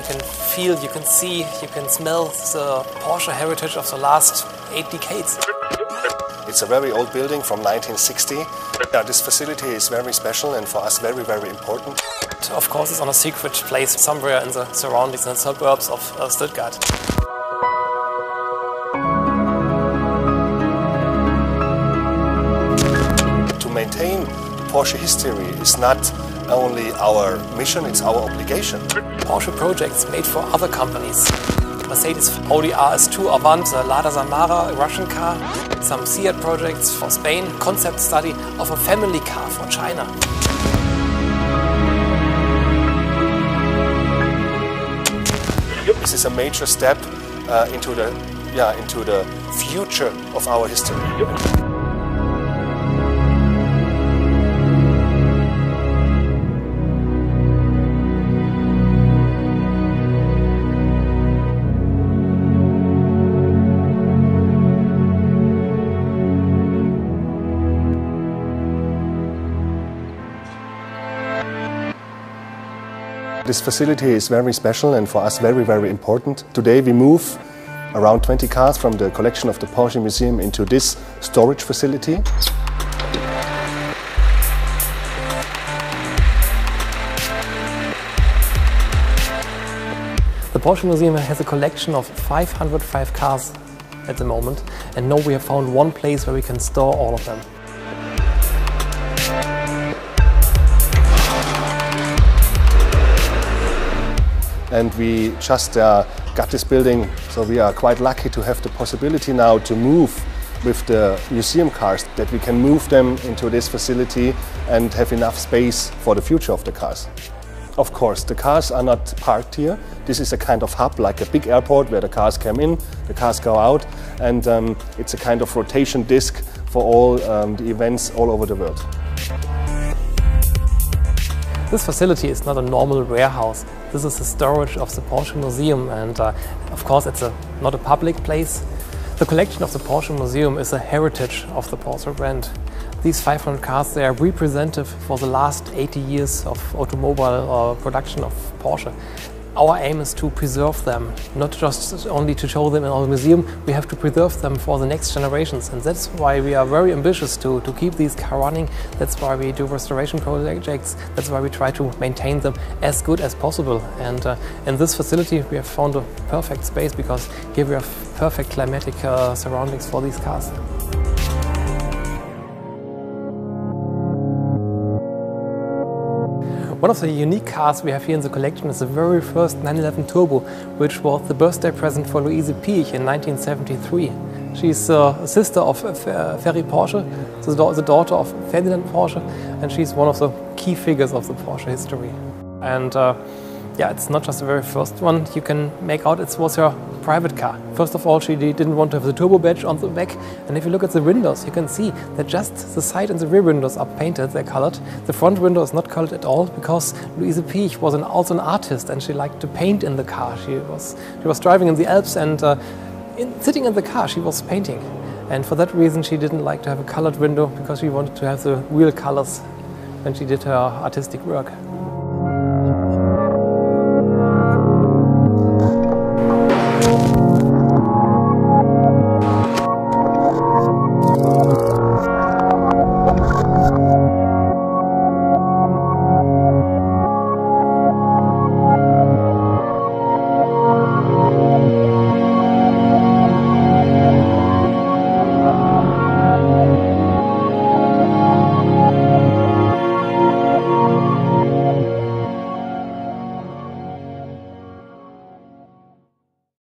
you can feel, you can see, you can smell the Porsche heritage of the last 8 decades. It's a very old building from 1960. Yeah, this facility is very special and for us very, very important. Of course, it's on a secret place somewhere in the surroundings and suburbs of Stuttgart. To maintain Porsche history is not only our mission, it's our obligation. Porsche projects made for other companies. Mercedes, Audi RS2 Avant, the Lada Samara, a Russian car. Some Seat projects for Spain, concept study of a family car for China. This is a major step into the future of our history. This facility is very special and for us very, very important. Today we move around 20 cars from the collection of the Porsche Museum into this storage facility. The Porsche Museum has a collection of 505 cars at the moment, and now we have found one place where we can store all of them. And we just got this building, so we are quite lucky to have the possibility now to move with the museum cars, that we can move them into this facility and have enough space for the future of the cars. Of course, the cars are not parked here. This is a kind of hub, like a big airport where the cars come in, the cars go out, and it's a kind of rotation disc for all the events all over the world. This facility is not a normal warehouse. This is the storage of the Porsche Museum, and of course it's not a public place. The collection of the Porsche Museum is a heritage of the Porsche brand. These 500 cars, they are representative for the last 80 years of automobile production of Porsche. Our aim is to preserve them, not just only to show them in our museum, we have to preserve them for the next generations, and that's why we are very ambitious to keep these cars running. That's why we do restoration projects, that's why we try to maintain them as good as possible. And in this facility we have found a perfect space, because here we have perfect climatic surroundings for these cars. One of the unique cars we have here in the collection is the very first 911 Turbo, which was the birthday present for Louise Piech in 1973. She's a sister of Ferry Porsche, the daughter of Ferdinand Porsche, and she's one of the key figures of the Porsche history. And yeah, it's not just the very first one. You can make out it was her private car. First of all, she didn't want to have the turbo badge on the back, and if you look at the windows, you can see that just the side and the rear windows are painted, they're colored. The front window is not colored at all, because Louise Piech was also an artist and she liked to paint in the car. She was driving in the Alps, and sitting in the car she was painting. And for that reason she didn't like to have a colored window, because she wanted to have the real colors when she did her artistic work.